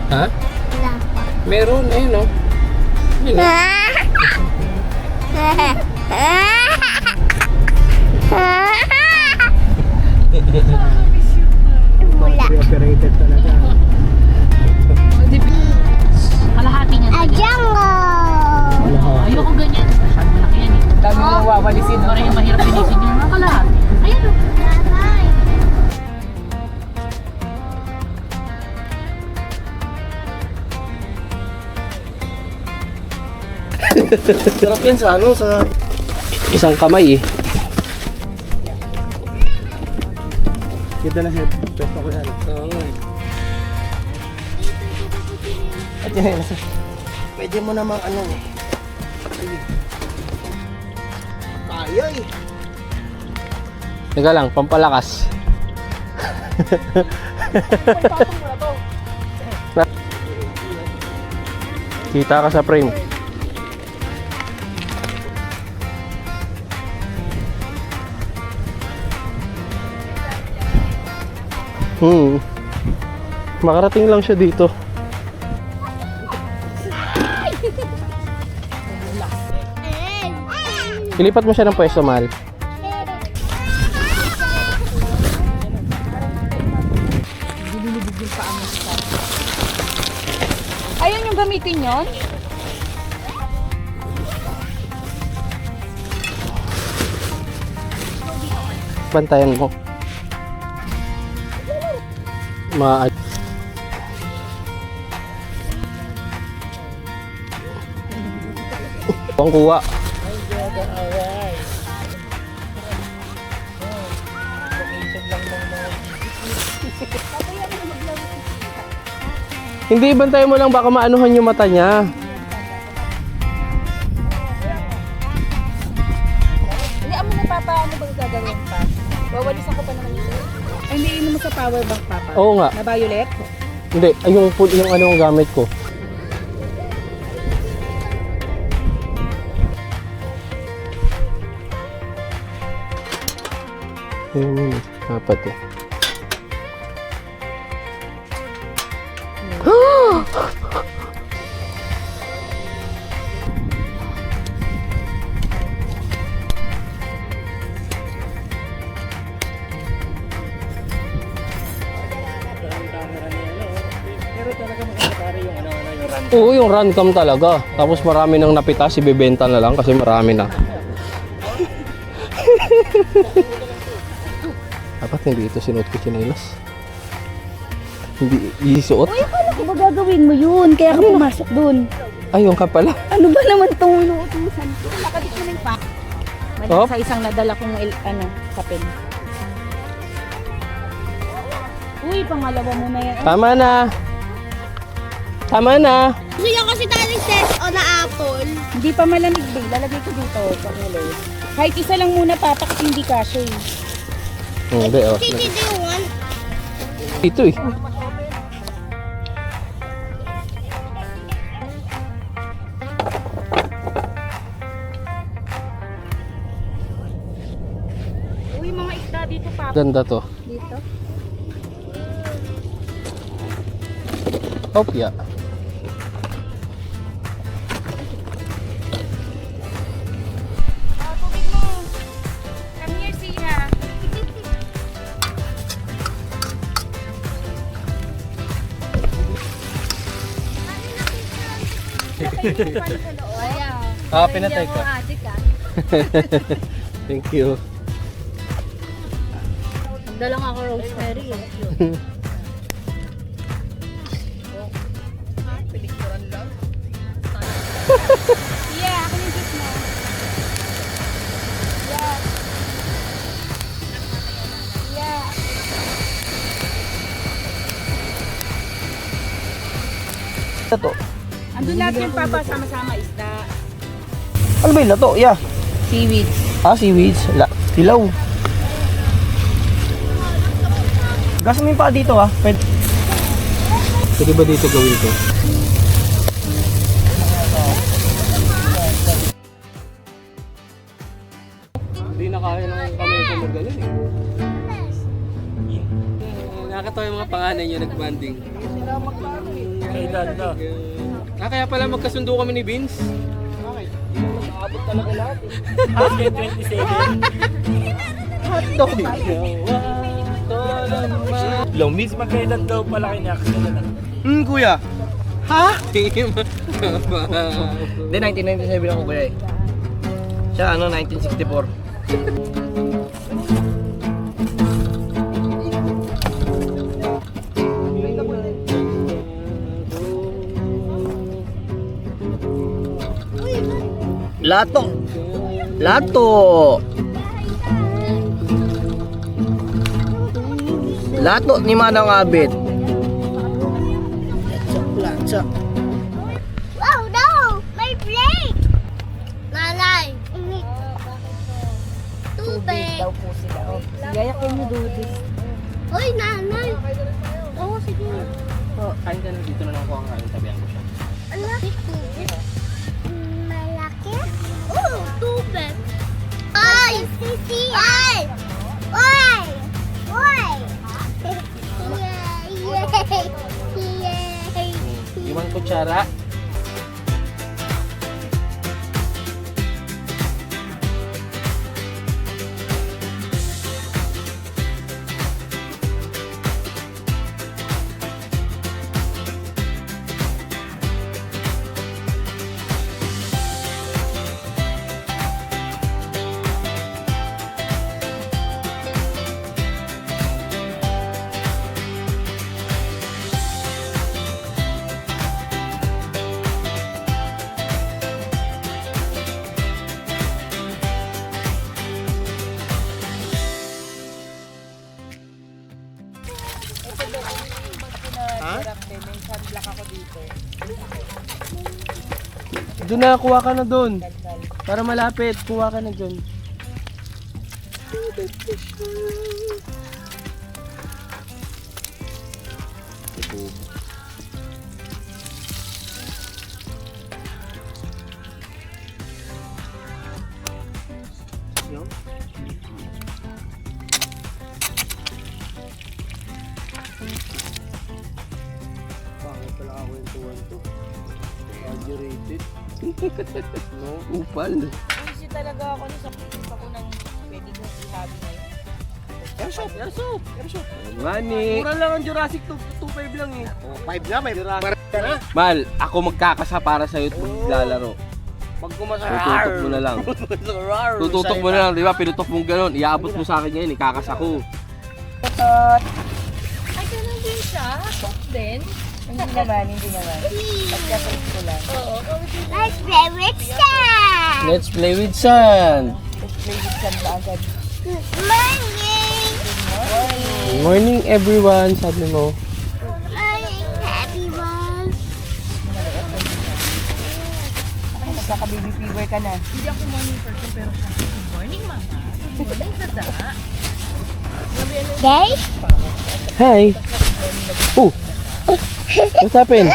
Ha? Wala pa. Meron, ayun o. Ayun o. Wala. Operated talaga. Kalahati niya. A jungle. Ayoko ganyan. Masyado malaki yan eh. Dami mo wawalisin. Parang yung mahirap pinisin yung mga kalahati. Ayan o. Sarap yan sa ano, sa... Isang kamay eh. Kita na siya. Pwesto ko yan. Oo nga eh. At yan, pwede mo namang ano eh. Kaya eh. Teka lang, pampalakas. Kita ka sa frame. Makarating lang siya dito. Ilipat mo siya ng pwesto, mahal. Ayun yung gamitin yon. Bantayan mo. Ang kuha. Hindi, bantayan mo lang, baka maanuhan yung mata niya. Hindi, amo na papa, ano ba gagawin pa? Wawalisan ko pa naman ito. Ay, hindi inom mo sa power bank papa? Oo nga. Na violet? Hindi, ay yung ano ang gamit ko. Apat eh. Oo, yung run cam talaga. Tapos marami nang napitas, ibebenta na lang kasi marami na. Dapat hindi ito sinuot ko chinelas. Hindi isuot. Uy, akala ko ba gagawin mo yun? Kaya ka pumasok dun. Ayun ka pala. Ano ba naman itong inuutusan ko? Nakadit mo na yung pa. Mali Oh? sa isang nadala kong kapin. Uy, pangalawa mo na yan. Tama na. Tama na. Gusto niyo kasi tayo set o na apple. Hindi pa malamig ba? Lalagay ko dito. Pangalawa. Kahit isa lang muna papak, hindi kasya eh. Hindi, oh. Did you want? Ito eh. Uy, mga isda dito pa. Ganda to. Dito. Opya. Tubig mo. Come here, Sina. Ah, pinatay ka. Thank you. Dalang ako rosemary eh. Yeah, ako yung kiss mo. Yeah. Yeah. Lato. Andun lahat yung papa sama-sama isda. Ano ba yung lato? Yeah. Seaweed. Ah, seaweeds. Hilaw. Gasa mo yung pa dito ah. Pwede. Pwede ba dito gawin to? Hindi na kaya ng kamay ko magaling eh. Nakakatawa yung mga panganay nyo nag-banding. magkano eh. Kailan na? Kaya pala magkasundo kami ni Vince. Abot talaga lahat eh. Basket 27. Hotdog. Long miss magkailan daw pala kayo na Kuya. Ha? Hindi, 1997 ako kuya eh. Siya 1964. Lato! Lato! Lato ni Manang Abit. Lato. Oh no! My plate! Nanay! Tubig! Daw po sila. Oh. Gaya can you do this? Uy, nanay! Oo, sige. Kain ka na dito na lang ako ang kain. Tabihan ko siya. Malaki tubig. Malaki? Oo, tubig. Ay! Ay! Oy! Oy! Yay! Yay! Limang kutsara. Doon na, kuha ka na doon. Para malapit, kuha ka na doon. Pangit pala ako yung tuwan to. Exaggerated. No, upal. Easy talaga ako sa pagkita ko ng pwede kong i-hobby ngayon. Airsoft! Airsoft! Airsoft! Money. Mura lang ang Jurassic 2.5 lang eh. 5 na, may Jurassic na. Mal, ako magkakasa para sa'yo at maglalaro. Pag kumasa, Tututok mo na lang. Tututok mo na lang, di ba? Pinutok mo gano'n. Iaabot mo sa akin ngayon, ikakasa ko. Ay, ganun din siya? Soft din? Hindi naman, hindi naman. Pagka-trip ko lang. Oo. Let's play with sand! Let's play with sand. Let's play with sand ba agad? Good morning! Good morning everyone, sabi mo. Good morning, everyone! Ay, magkaka-baby fever ka na. Hindi ako morning person, pero siya. Good morning, mama. Good morning, dada. Okay? Hi. Oh. What happened?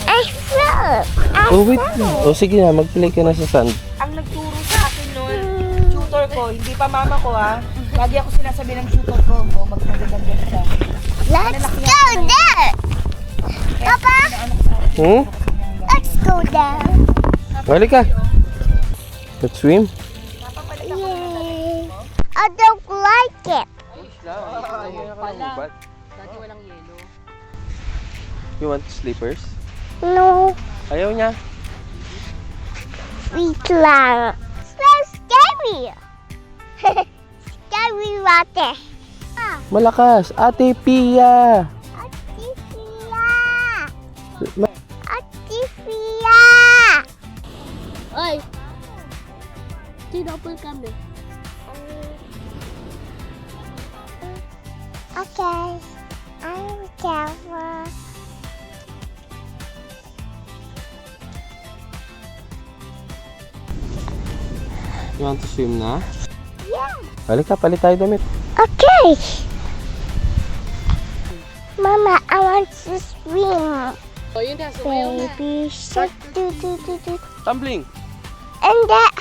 I fell! Oh, wait. Oh, sige na, mag-play ka na sa sand. Ang nagturo sa akin noon, tutor ko, hindi pa mama ko ha. Lagi ako sinasabi ng tutor ko, magpagaganda siya. Let's go there! Papa, let's go there! Balik ka. Let's swim. Yay! I don't like it! Dati walang yelo. You want slippers? No, Ayaw niya. wait lang. So scary! Scary water! Ah, Malakas. Ate Pia. Ate Fia! Ate Fia! Oy! Tinapol kami. Okay. I'm careful. You want to swim na? Yeah. Balik ka, palit tayo damit. Okay. Mama, I want to swim. O yun na, sumayaw na. Baby shark, do do do do. Tumbling. And that.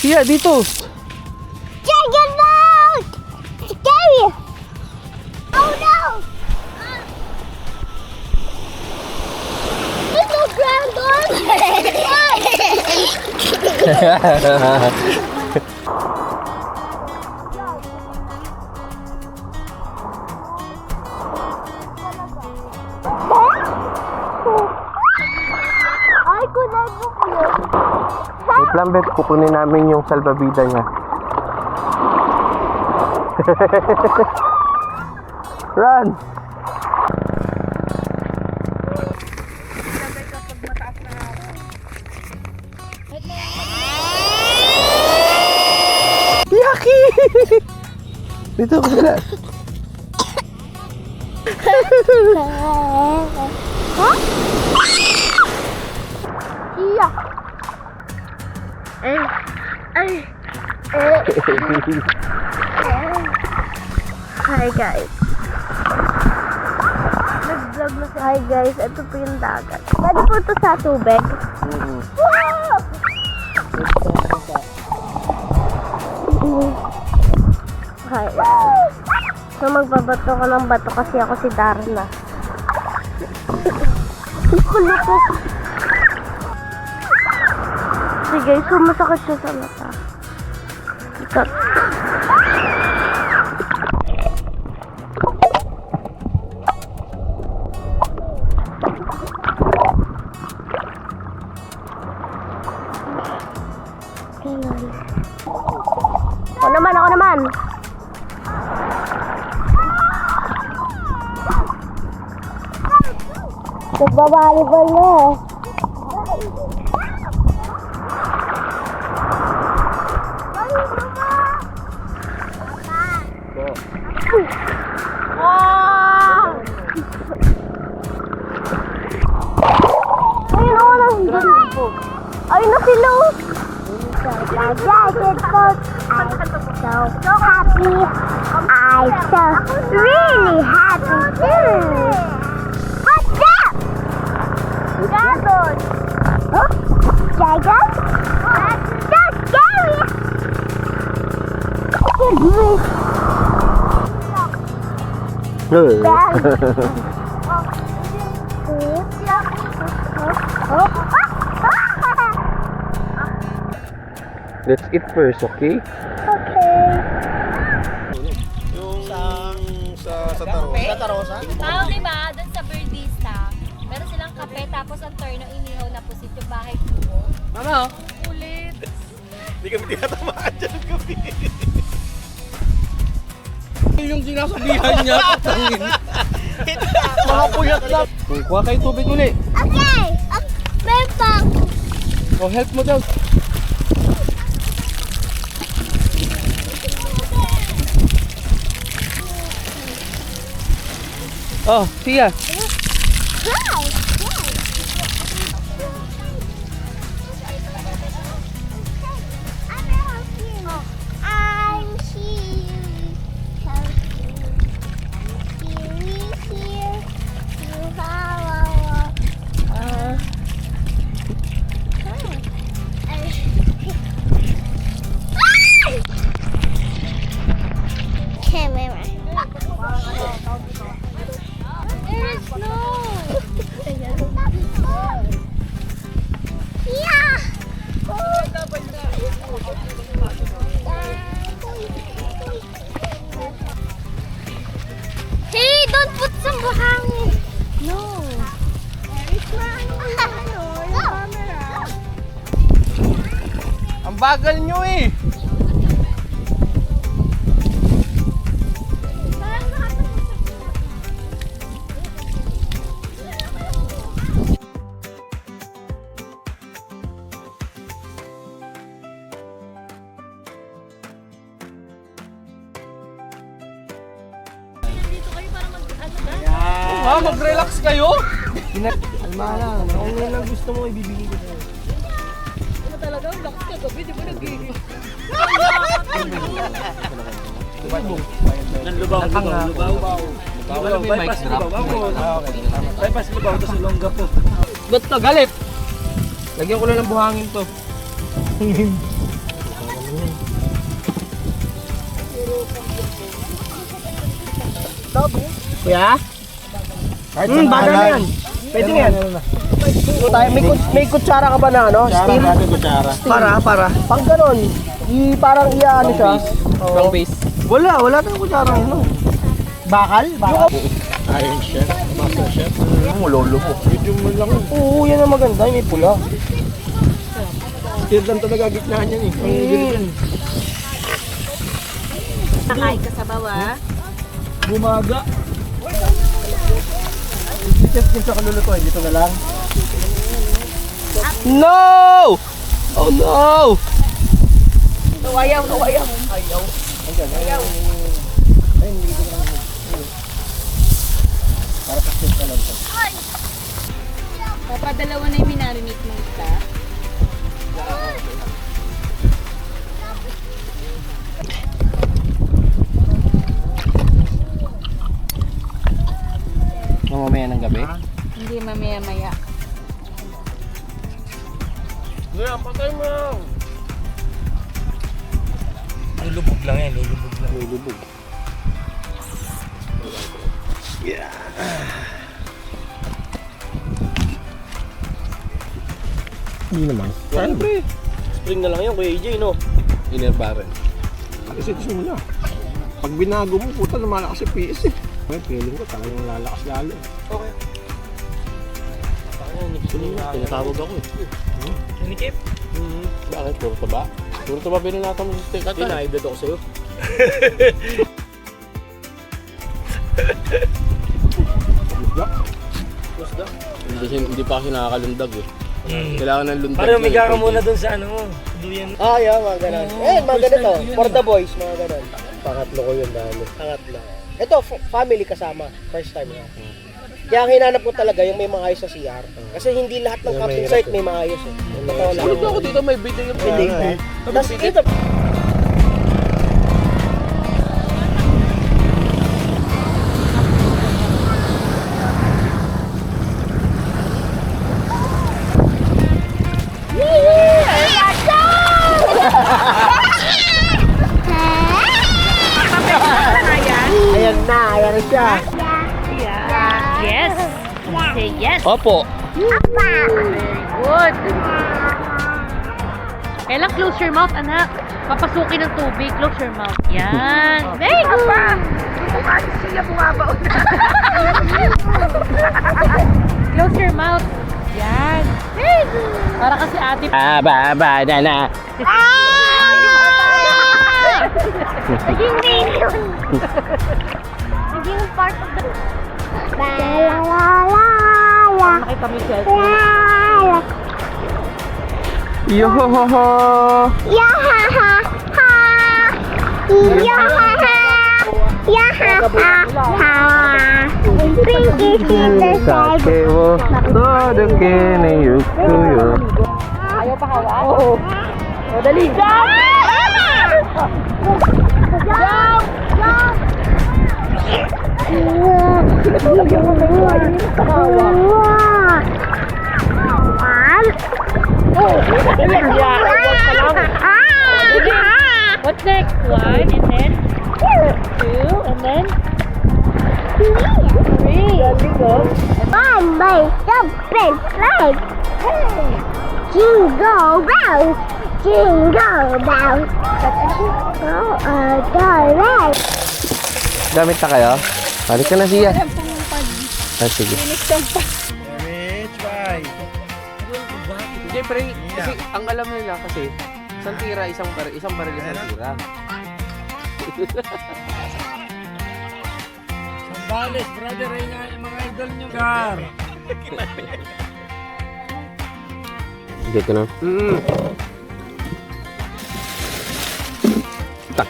Pia, dito. Dragon boat! Ay, kunay ko po yun. Wait lang, Bet. Kukunin namin yung salbabida niya. Run! Yaki! Dito ko sila. Ha? Iya. Hi guys. Nag-vlog na si Hi guys. Ito po yung dagat. Pwede po ito sa tubig. Wow! Hi guys. So magbabato ko ng bato kasi ako si Darna. Kulukok. Sige guys, so masakit siya sa mata. Ikat. Ako naman. Nagbabalibal na eh. Ayun ako nandun po. Ayun na sila. I'm so happy. I'm so really happy too. What's that? Dragon. Huh? Dragon? That's so scary. Let's eat first, okay? Okay. Yung sa Tarosa? Tao, di ba? Doon sa Birdista, meron silang kape, tapos ang turno inihaw na pusit yung bahay ko. Mama, Ulit. Hindi kami tinatamaan dyan ng gabi. yung sinasabihan niya. Tangin. Mga puyat lang. Kuha kayo tubig uli. Okay. Meron. Oh, help mo daw. Oh, siya. Hey, don't put some buhangin. No. Ang bagal nyo eh. Ah, mag-relax kayo? Alma lang. Kung yun ang gusto mo, ibibigay ko sa'yo. Ano talaga? Ang lakas ka gabi, di ba nag-ihi? Lubaw. Bypass lubaw. Bypass lubaw, ito sa longga po. Ba't to? Galit? Lagyan ko na ng buhangin to. Kuya? Kahit Bagal na yan. Pwede nga yan. May kutsara ka ba na ano? Steel? Kutsara. Para. Pag ganon, parang ano siya. Pang base. Wala tayong kutsara. Ano? Bakal? Iron Chef. Master Chef. Lolo mo. Medium mo lang. Oo, yan ang maganda. May pula. Steel lang talaga gitnaan yan eh. Nakain ka sa bawah. Bumaga. Chef din sa kalulutuin. Dito na lang. No! Oh no! Ayaw. Papadalawa na yung minarinate mo ita. Mamaya ng gabi. Hindi mamaya-maya. Ngayon, patay mo lang. Lulubog lang yan. Lulubog. Hindi naman. Siyempre. Spring na lang yun, Kuya AJ, no? Inner barrel. Kasi simula. Pag binago mo, puta lumalakas si PS eh. May feeling ko talagang lalakas lalo. Okay. Tinatawag ako eh. Sinikip? Bakit? Puro taba? Puro taba binanata mo sa steak ata. Pinaibad ako sa'yo. Hindi pa kasi nakakalundag eh. Kailangan ng lundag. Parang umiga ka muna dun sa ano, duyan. Yeah, mga ganun. Mga ganito. For the boys, mga ganun. Pangatlo ko yun dahil. Pangatlo. Ito, family kasama. First time na. Kaya ang hinanap ko talaga yung may maayos sa CR. Kasi hindi lahat ng camping site may maayos eh. Totoo lang. Tulog ako dito, may bidding yung Hindi. Tapos ito, ayan na siya. Yes! Say yes! Opo. Good! Kailang close your mouth, anak. Papasukin ng tubig. Close your mouth. Yan. Very good! Close your mouth. Yan. Very good! Para kasi ate. Na. Naging main yun. Naging part of the... La la la la la. Makita mo yung cellphone. La. Yo ho ho ho. Ya ha ha ha. Ya ha ha. Ya ha ha ha. Pinky in the side. wo todo que ne yukuyo. Ayaw pa hawak? Oo. O, dali. Jump! Jump! Jump! What's next? 1 and then 2 and then 3. One by jumping flag. Jingle bells, jingle bells. Oh, right. Gamit na kayo? Balik ka na siya. Sige. Rich, bye. Hindi, pre, kasi ang alam nila kasi, isang tira, isang baril, isang tira. Sambales, brother, ay nga yung mga idol nyo. Gar. Dito na. Tak.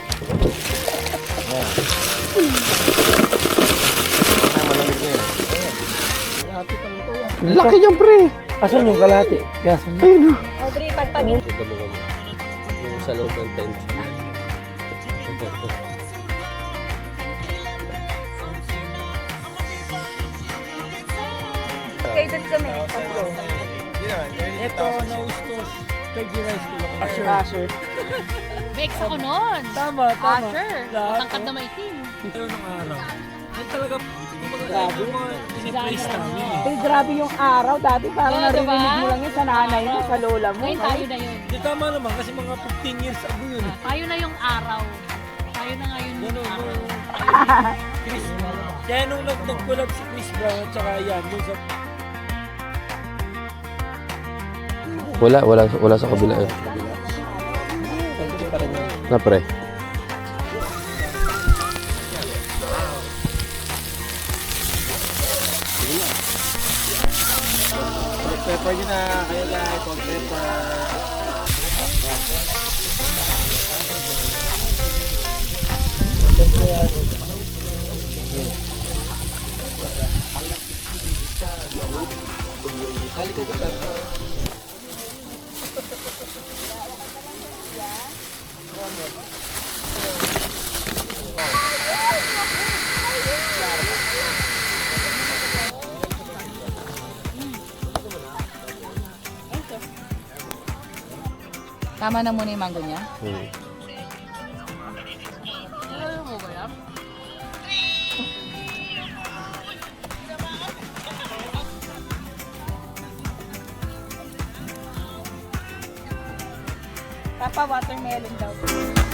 Laki niyan, pre. asan yung kalahati? Audrey, pagpagin. Yung sa loob ng tent. Kayo dun kami. Ito, naustos. Kay Girais ko lang. Asher. May ex ako nun. Tama, tama. Asher. Lahat, Tangkad na maitim. Ito ng araw. Yan talaga, grabe yung mga piniplace namin eh. Eh, grabe yung araw. Dati parang Oo, narinig diba? mo lang yun sa nanay mo, sa lola mo. Ngayon tayo na yun. Di tama naman kasi mga 15 years ago yun eh. Tayo na yung araw. Tayo na ngayon Yan yung o, araw. Chris. Kaya nung nag-collab si Chris Brown at saka yan, dun sa Wala sa kabila eh. Na pre. Pepper nyo na. Kayo guys, salt pepper. Tama na muna yung mango niya. Papa, watermelon daw.